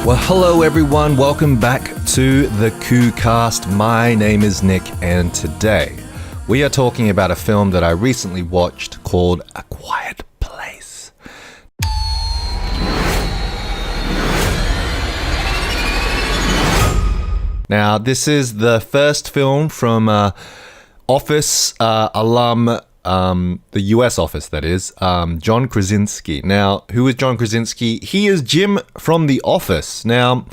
Well, hello everyone. Welcome back to the KooCast. My name is Nick, and today we are talking about a film that I recently watched called A Quiet Place. Now, this is the first film from Office alum, the US Office, that is, John Krasinski. Now, who is John Krasinski? He is Jim from The Office. Now,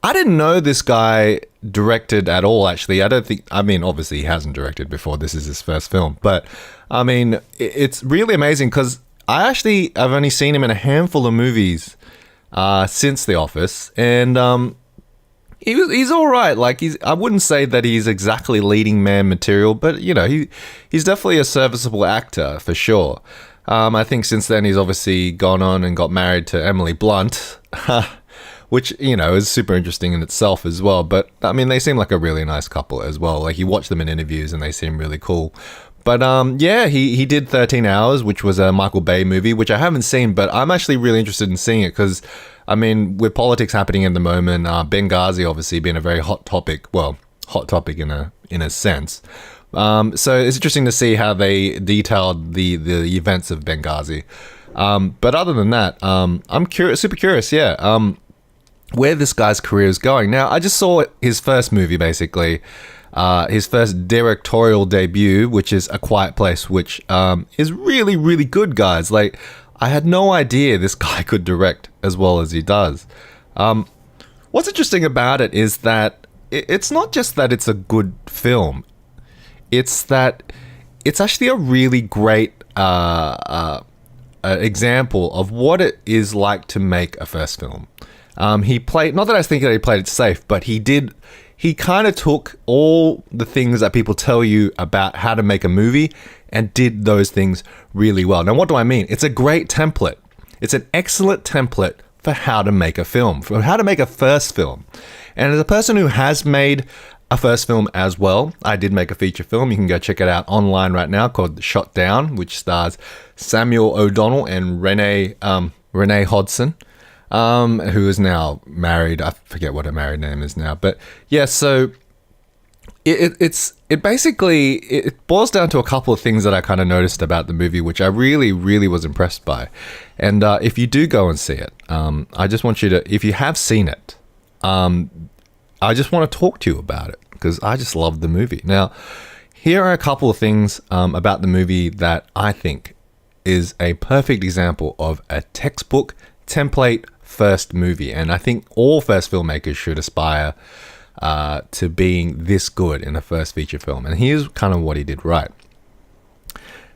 I didn't know this guy directed at all, actually. Obviously he hasn't directed before. This is his first film. But, it's really amazing because I've only seen him in a handful of movies since The Office. And, He's all right. I wouldn't say that he's exactly leading man material, but he's definitely a serviceable actor for sure. I think since then he's obviously gone on and got married to Emily Blunt, which is super interesting in itself as well. But they seem like a really nice couple as well. Like, you watch them in interviews and they seem really cool. But he did 13 Hours, which was a Michael Bay movie, which I haven't seen, but I'm actually really interested in seeing it because, with politics happening at the moment, Benghazi obviously being a very hot topic in a sense. So it's interesting to see how they detailed the events of Benghazi. But other than that, I'm super curious, where this guy's career is going. Now, I just saw his first movie, basically. His first directorial debut, which is A Quiet Place, which is really, really good, guys. Like, I had no idea this guy could direct as well as he does. What's interesting about it is that it's not just that it's a good film. It's that it's actually a really great example of what it is like to make a first film. He played, not that I think that he played it safe, but he kind of took all the things that people tell you about how to make a movie and did those things really well. Now, what do I mean? It's a great template. It's an excellent template for how to make a film, for how to make a first film. And as a person who has made a first film as well, I did make a feature film. You can go check it out online right now, called Shot Down, which stars Samuel O'Donnell and Renee Hodson. Who is now married. I forget what her married name is now, but yeah. So it basically boils down to a couple of things that I kind of noticed about the movie, which I really, really was impressed by. And if you do go and see it, I just want you to, if you have seen it, I just want to talk to you about it because I just love the movie. Now, here are a couple of things about the movie that I think is a perfect example of a textbook template first movie, and I think all first filmmakers should aspire to being this good in a first feature film. And here's kind of what he did right.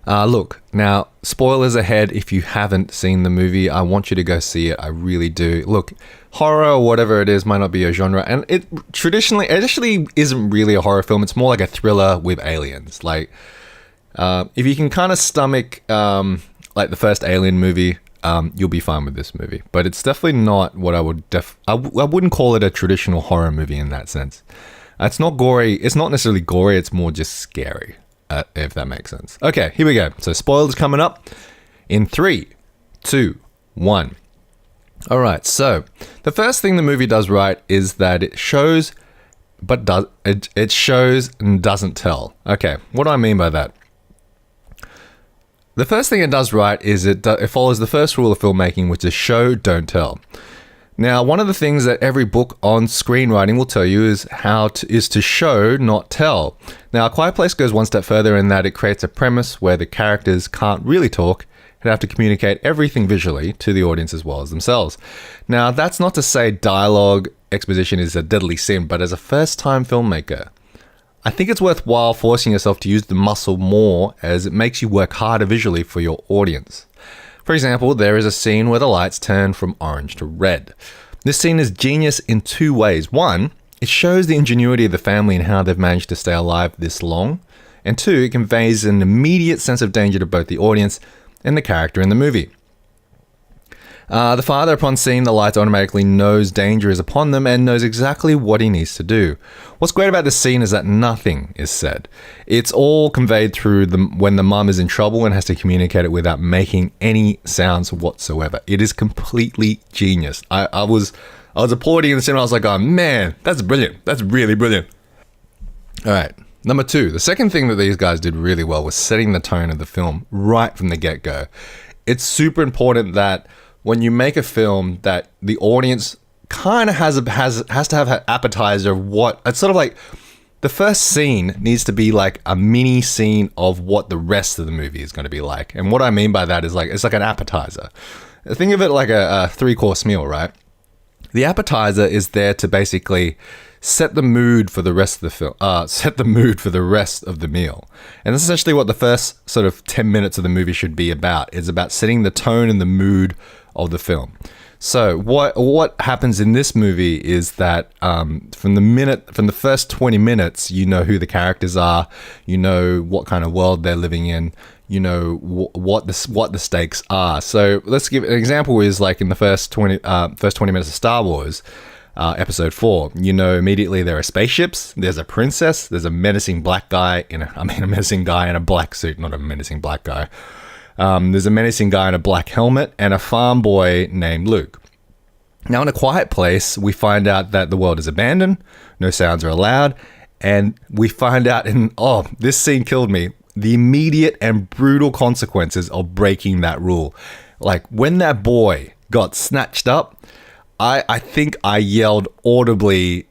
Look, now, spoilers ahead. If you haven't seen the movie, I want you to go see it. I really do. Look, horror or whatever it is might not be your genre, and it actually isn't really a horror film. It's more like a thriller with aliens. Like, if you can kind of stomach like the first Alien movie, you'll be fine with this movie. But it's definitely not what I wouldn't call it a traditional horror movie in that sense. It's not gory. It's not necessarily gory. It's more just scary, if that makes sense. Okay, here we go. So spoilers coming up in 3, 2, 1. All right. So the first thing the movie does right is that it shows, but it shows and doesn't tell. Okay, what do I mean by that? The first thing it does right is it follows the first rule of filmmaking, which is show, don't tell. Now, one of the things that every book on screenwriting will tell you is is to show, not tell. Now, A Quiet Place goes one step further in that it creates a premise where the characters can't really talk and have to communicate everything visually to the audience as well as themselves. Now, that's not to say dialogue exposition is a deadly sin, but as a first-time filmmaker, I think it's worthwhile forcing yourself to use the muscle more, as it makes you work harder visually for your audience. For example, there is a scene where the lights turn from orange to red. This scene is genius in 2 ways. 1, it shows the ingenuity of the family and how they've managed to stay alive this long. And 2, it conveys an immediate sense of danger to both the audience and the character in the movie. The father, upon seeing the lights, automatically knows danger is upon them and knows exactly what he needs to do. What's great about this scene is that nothing is said. It's all conveyed through when the mum is in trouble and has to communicate it without making any sounds whatsoever. It is completely genius. I I was applauding in the cinema. I was like, oh man, that's brilliant. That's really brilliant. All right. Number 2, the second thing that these guys did really well was setting the tone of the film right from the get-go. It's super important that when you make a film that the audience kind of has to have an appetizer of what, it's sort of like the first scene needs to be like a mini scene of what the rest of the movie is going to be like. And what I mean by that is like, it's like an appetizer. Think of it like a 3-course meal, right? The appetizer is there to basically set the mood for the rest of the film, set the mood for the rest of the meal. And that's essentially what the first sort of 10 minutes of the movie should be about. It's about setting the tone and the mood of the film. So what happens in this movie is that from the first 20 minutes, you know who the characters are, you know what kind of world they're living in, you know what the stakes are. So let's give an example. Is like in the first 20 minutes of Star Wars. Episode 4, you know immediately there are spaceships, there's a princess, there's a menacing black guy a menacing guy in a black suit, not a menacing black guy. There's a menacing guy in a black helmet and a farm boy named Luke. Now in A Quiet Place, we find out that the world is abandoned, no sounds are allowed, and we find out this scene killed me, the immediate and brutal consequences of breaking that rule. Like when that boy got snatched up, I think I yelled audibly,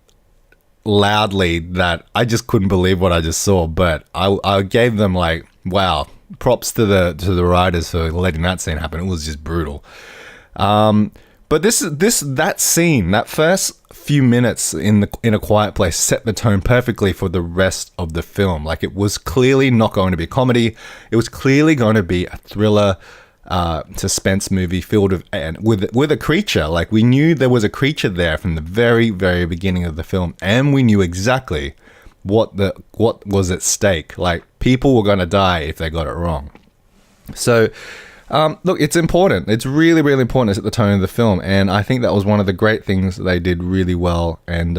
loudly that I just couldn't believe what I just saw. But I gave them like, wow, props to the writers for letting that scene happen. It was just brutal. But that scene, that first few minutes in A Quiet Place set the tone perfectly for the rest of the film. Like it was clearly not going to be a comedy. It was clearly going to be a thriller. Suspense movie filled with a creature. Like we knew there was a creature there from the very, very beginning of the film, and we knew exactly what was at stake. Like people were going to die if they got it wrong. So look, it's important. It's really, really important to set the tone of the film, and I think that was one of the great things they did really well. And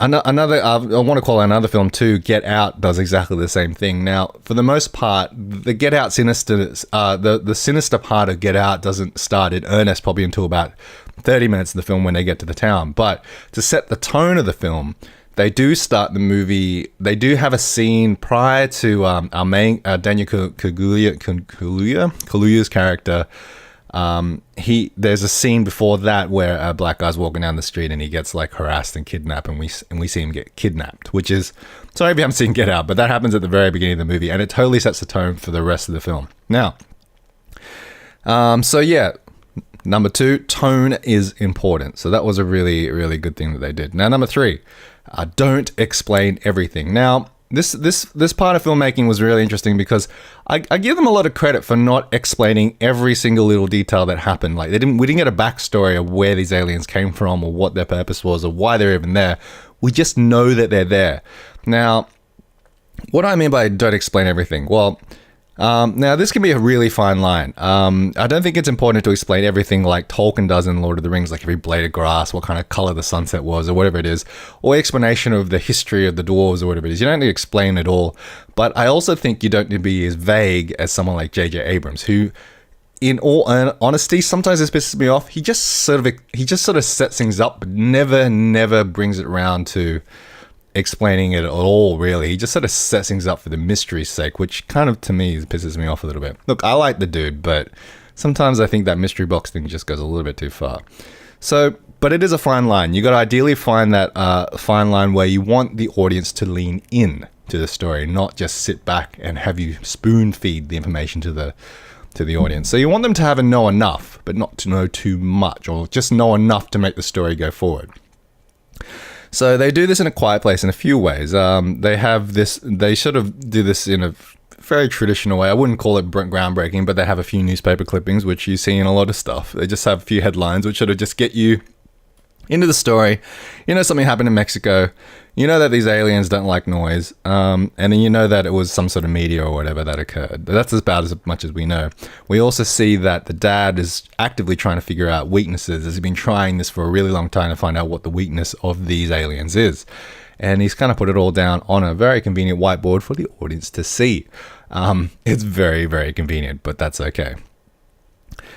another, I want to call out another film too, Get Out, does exactly the same thing. Now, for the most part, the Get Out the sinister part of Get Out doesn't start in earnest probably until about 30 minutes of the film when they get to the town. But to set the tone of the film, they do start the movie. They do have a scene prior to our main Daniel Kaluuya's character. There's a scene before that where a black guy's walking down the street and he gets like harassed and kidnapped, and we see him get kidnapped, which is, sorry if you haven't seen Get Out, but that happens at the very beginning of the movie, and it totally sets the tone for the rest of the film. Now, so yeah, number 2, tone is important. So that was a really, really good thing that they did. Now, number 3, don't explain everything. Now, This part of filmmaking was really interesting because I give them a lot of credit for not explaining every single little detail that happened. Like we didn't get a backstory of where these aliens came from or what their purpose was or why they're even there. We just know that they're there. Now, what do I mean by don't explain everything? Well, now this can be a really fine line. I don't think it's important to explain everything like Tolkien does in Lord of the Rings, like every blade of grass, what kind of color the sunset was or whatever it is, or explanation of the history of the dwarves or whatever it is. You don't need to explain it all. But I also think you don't need to be as vague as someone like J.J. Abrams, who, in all honesty, sometimes this pisses me off. He just sort of sets things up, but never brings it around to explaining it at all, really. He just sort of sets things up for the mystery's sake, which kind of, to me, pisses me off a little bit. Look, I like the dude, but sometimes I think that mystery box thing just goes a little bit too far. So, but it is a fine line. You got to ideally find that fine line where you want the audience to lean in to the story, not just sit back and have you spoon feed the information to the audience. So you want them to have a know enough, but not to know too much, or just know enough to make the story go forward. So they do this in A Quiet Place in a few ways. They sort of do this in a very traditional way. I wouldn't call it groundbreaking, but they have a few newspaper clippings, which you see in a lot of stuff. They just have a few headlines, which sort of just get you into the story. You know something happened in Mexico. You know that these aliens don't like noise. And then you know that it was some sort of meteor or whatever that occurred. That's about as much as we know. We also see that the dad is actively trying to figure out weaknesses. He's been trying this for a really long time to find out what the weakness of these aliens is. And he's kind of put it all down on a very convenient whiteboard for the audience to see. It's very, very convenient, but that's okay.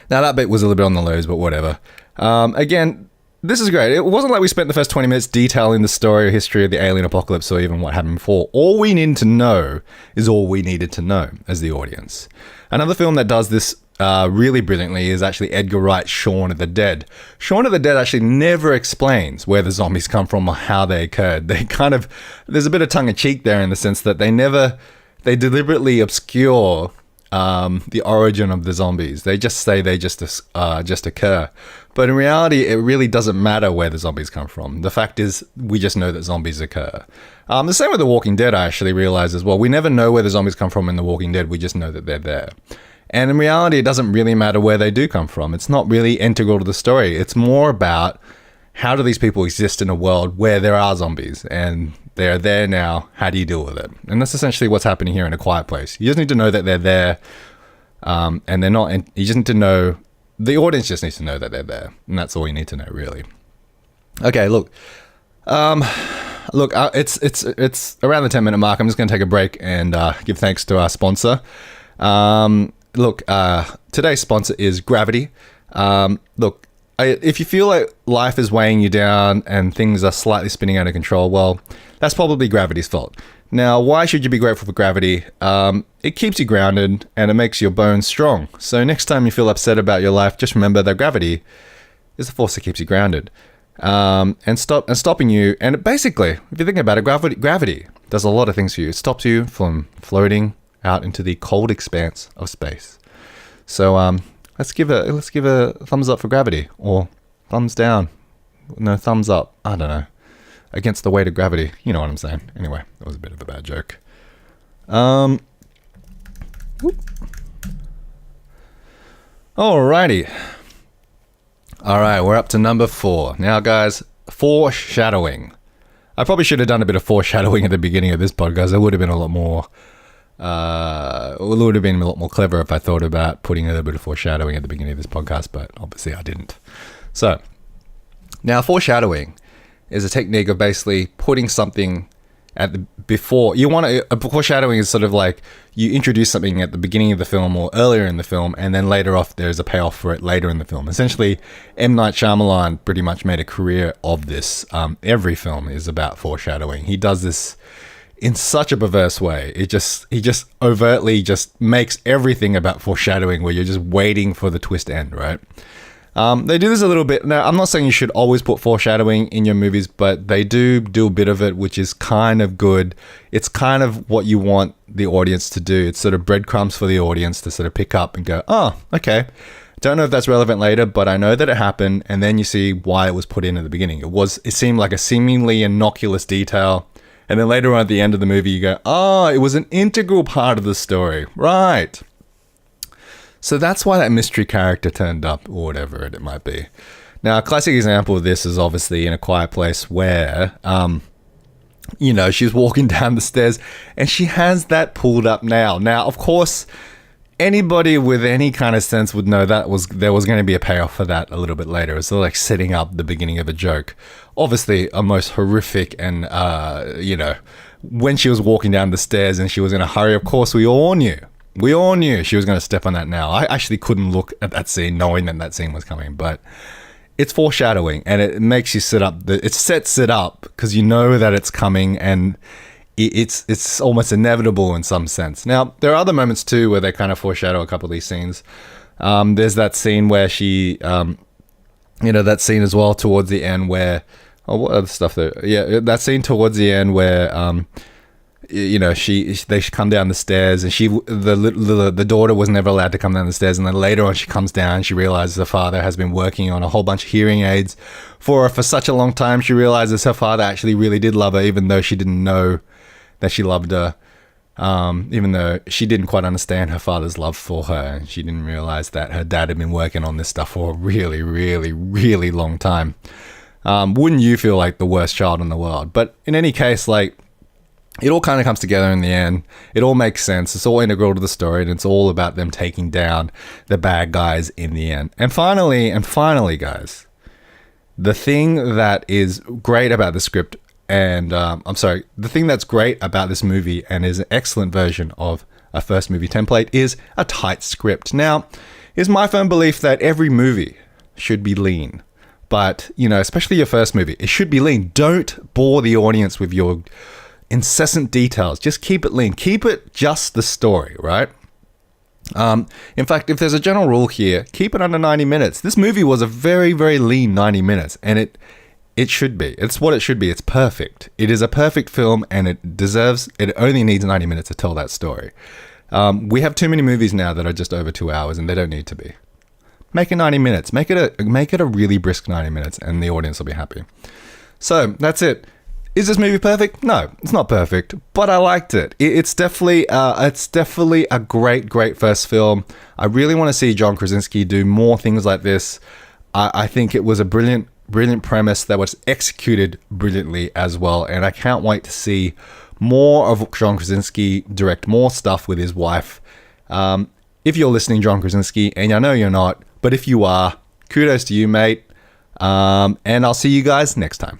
Now, that bit was a little bit on the lows, but whatever. Again, this is great. It wasn't like we spent the first 20 minutes detailing the story or history of the alien apocalypse or even what happened before. All we need to know is all we needed to know as the audience. Another film that does this really brilliantly is actually Edgar Wright's Shaun of the Dead. Shaun of the Dead actually never explains where the zombies come from or how they occurred. There's a bit of tongue-in-cheek there in the sense that they deliberately obscure the origin of the zombies. They just say they just occur. But in reality, it really doesn't matter where the zombies come from. The fact is, we just know that zombies occur. The same with The Walking Dead, I actually realized as well. We never know where the zombies come from in The Walking Dead. We just know that they're there. And in reality, it doesn't really matter where they do come from. It's not really integral to the story. It's more about how do these people exist in a world where there are zombies and they're there now. How do you deal with it? And that's essentially what's happening here in A Quiet Place. You just need to know that they're there, and they're not. You just need to know. The audience just needs to know that they're there, and that's all you need to know, really. Okay, look. It's around the 10-minute mark. I'm just going to take a break and give thanks to our sponsor. Today's sponsor is Gravity. If you feel like life is weighing you down and things are slightly spinning out of control, well, that's probably gravity's fault. Now, why should you be grateful for gravity? It keeps you grounded and it makes your bones strong. So next time you feel upset about your life, just remember that gravity is the force that keeps you grounded and stopping you. And basically, if you think about it, gravity does a lot of things for you. It stops you from floating out into the cold expanse of space. So let's give a thumbs up for gravity, or thumbs down. No, thumbs up. I don't know. Against the weight of gravity. You know what I'm saying. Anyway, that was a bit of a bad joke. Alrighty. Alright, we're up to number 4. Now, guys, foreshadowing. I probably should have done a bit of foreshadowing at the beginning of this podcast. It would have been a lot more clever if I thought about putting a little bit of foreshadowing at the beginning of this podcast, but obviously I didn't. So, now foreshadowing is a technique of basically putting something at the before. Foreshadowing is sort of like you introduce something at the beginning of the film or earlier in the film, and then later off there's a payoff for it later in the film. Essentially, M. Night Shyamalan pretty much made a career of this. Every film is about foreshadowing. He does this in such a perverse way. He just overtly just makes everything about foreshadowing, where you're just waiting for the twist to end, right? They do this a little bit. Now, I'm not saying you should always put foreshadowing in your movies, but they do a bit of it, which is kind of good. It's kind of what you want the audience to do. It's sort of breadcrumbs for the audience to sort of pick up and go, oh, okay. Don't know if that's relevant later, but I know that it happened, and then you see why it was put in at the beginning. It seemed like a seemingly innocuous detail, and then later on at the end of the movie, you go, oh, it was an integral part of the story. Right. So that's why that mystery character turned up, or whatever it might be. Now, a classic example of this is obviously in A Quiet Place, where, she's walking down the stairs and she has that pulled up now. Now, of course, anybody with any kind of sense would know there was going to be a payoff for that a little bit later. It's like setting up the beginning of a joke. Obviously, a most horrific and, when she was walking down the stairs and she was in a hurry, of course, we all knew she was going to step on that now. I actually couldn't look at that scene knowing that scene was coming, but it's foreshadowing and it makes you it sets it up because you know that it's coming and it's almost inevitable in some sense. Now, there are other moments too where they kind of foreshadow a couple of these scenes. There's that scene where she, that scene as well towards the end where, what other stuff there? Yeah, that scene towards the end where, they come down the stairs and the daughter was never allowed to come down the stairs, and then later on she comes down, she realizes her father has been working on a whole bunch of hearing aids for her for such a long time. She realizes her father actually really did love her, even though she didn't know that she loved her, even though she didn't quite understand her father's love for her, and she didn't realize that her dad had been working on this stuff for a really, really, really long time. Wouldn't you feel like the worst child in the world? But in any case, it all kind of comes together in the end. It all makes sense. It's all integral to the story, and it's all about them taking down the bad guys in the end. And finally, guys, the thing that is great about the script, the thing that's great about this movie and is an excellent version of a first movie template is a tight script. Now, it's my firm belief that every movie should be lean, But, you know, especially your first movie, it should be lean. Don't bore the audience with your incessant details. Just keep it lean. Keep it just the story, right? In fact, if there's a general rule here, keep it under 90 minutes. This movie was a very, very lean 90 minutes, and it should be. It's what it should be. It's perfect. It is a perfect film, and it only needs 90 minutes to tell that story. We have too many movies now that are just over 2 hours, and they don't need to be. Make it 90 minutes. Make it a really brisk 90 minutes, and the audience will be happy. So that's it. Is this movie perfect? No, it's not perfect, but I liked it. It's definitely a great first film. I really want to see John Krasinski do more things like this. I think it was a brilliant premise that was executed brilliantly as well, and I can't wait to see more of John Krasinski direct more stuff with his wife. If you're listening, John Krasinski, and I know you're not, but if you are, kudos to you, mate. And I'll see you guys next time.